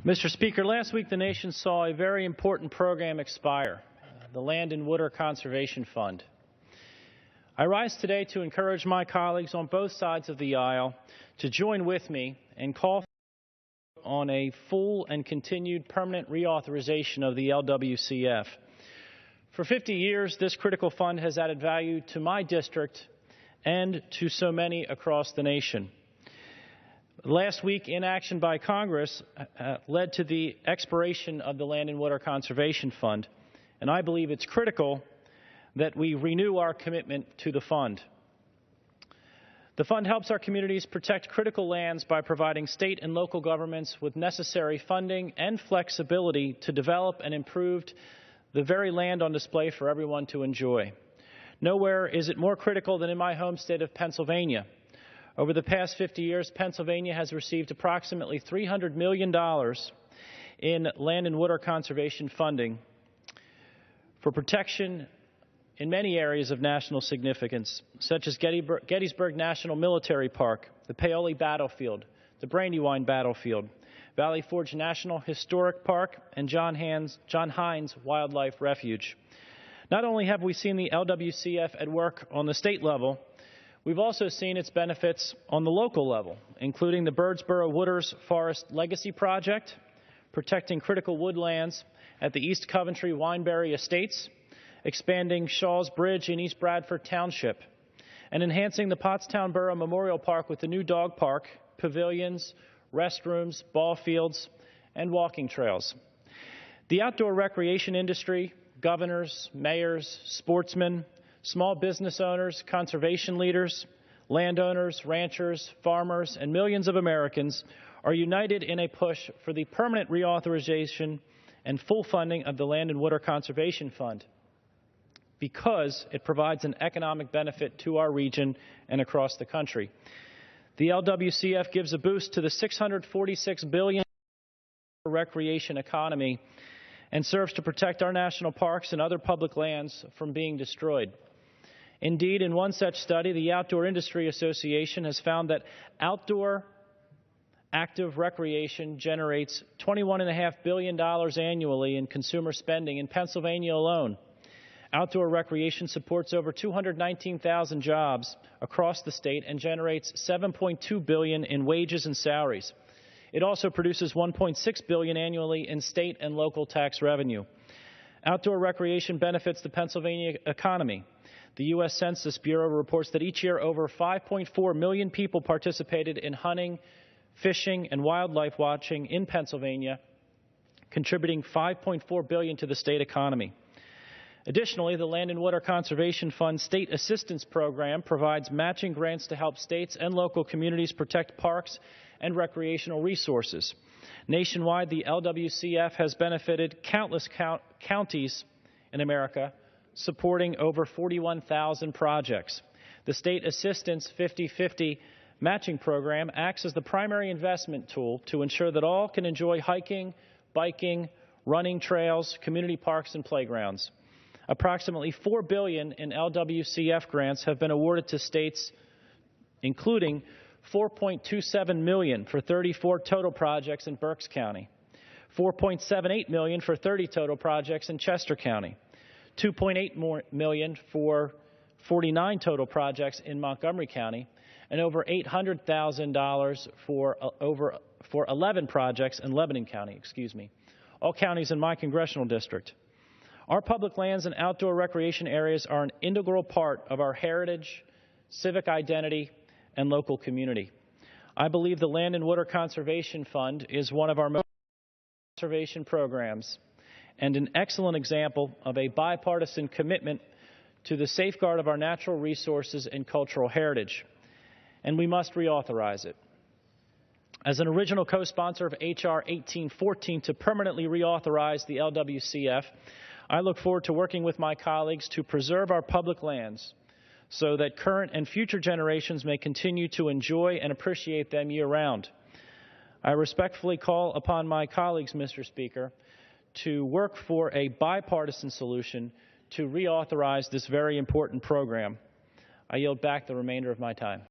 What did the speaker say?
Mr. Speaker, last week the nation saw a very important program expire, the Land and Water Conservation Fund. I rise today to encourage my colleagues on both sides of the aisle to join with me and call on a full and continued permanent reauthorization of the LWCF. For 50 years, this critical fund has added value to my district and to so many across the nation. Last week, inaction by Congress led to the expiration of the Land and Water Conservation Fund, and I believe it's critical that we renew our commitment to the fund. The fund helps our communities protect critical lands by providing state and local governments with necessary funding and flexibility to develop and improve the very land on display for everyone to enjoy. Nowhere is it more critical than in my home state of Pennsylvania. Over the past 50 years, Pennsylvania has received approximately $300 million in land and water conservation funding for protection in many areas of national significance, such as Gettysburg National Military Park, the Paoli Battlefield, the Brandywine Battlefield, Valley Forge National Historic Park, and John Hines Wildlife Refuge. Not only have we seen the LWCF at work on the state level, we've also seen its benefits on the local level, including the Birdsboro Wooders Forest Legacy Project, protecting critical woodlands at the East Coventry Wineberry Estates, expanding Shaw's Bridge in East Bradford Township, and enhancing the Pottstown Borough Memorial Park with the new dog park, pavilions, restrooms, ball fields, and walking trails. The outdoor recreation industry, governors, mayors, sportsmen, small business owners, conservation leaders, landowners, ranchers, farmers, and millions of Americans are united in a push for the permanent reauthorization and full funding of the Land and Water Conservation Fund because it provides an economic benefit to our region and across the country. The LWCF gives a boost to the $646 billion recreation economy and serves to protect our national parks and other public lands from being destroyed. Indeed, in one such study, the Outdoor Industry Association has found that outdoor active recreation generates $21.5 billion annually in consumer spending in Pennsylvania alone. Outdoor recreation supports over 219,000 jobs across the state and generates $7.2 billion in wages and salaries. It also produces $1.6 billion annually in state and local tax revenue. Outdoor recreation benefits the Pennsylvania economy. The U.S. Census Bureau reports that each year over 5.4 million people participated in hunting, fishing, and wildlife watching in Pennsylvania, contributing $5.4 billion to the state economy. Additionally, the Land and Water Conservation Fund State Assistance Program provides matching grants to help states and local communities protect parks and recreational resources. Nationwide, the LWCF has benefited countless counties in America, supporting over 41,000 projects. The State Assistance 50/50 matching program acts as the primary investment tool to ensure that all can enjoy hiking, biking, running trails, community parks, and playgrounds. Approximately $4 billion in LWCF grants have been awarded to states, including $4.27 million for 34 total projects in Berks County, $4.78 million for 30 total projects in Chester County, $2.8 million for 49 total projects in Montgomery County, and over $800,000 for 11 projects in Lebanon County, all counties in my congressional district. Our public lands and outdoor recreation areas are an integral part of our heritage, civic identity, and local community. I believe the Land and Water Conservation Fund is one of our most conservation programs and an excellent example of a bipartisan commitment to the safeguard of our natural resources and cultural heritage, and we must reauthorize it. As an original co-sponsor of H.R. 1814 to permanently reauthorize the LWCF, I look forward to working with my colleagues to preserve our public lands so that current and future generations may continue to enjoy and appreciate them year-round. I respectfully call upon my colleagues, Mr. Speaker, to work for a bipartisan solution to reauthorize this very important program. I yield back the remainder of my time.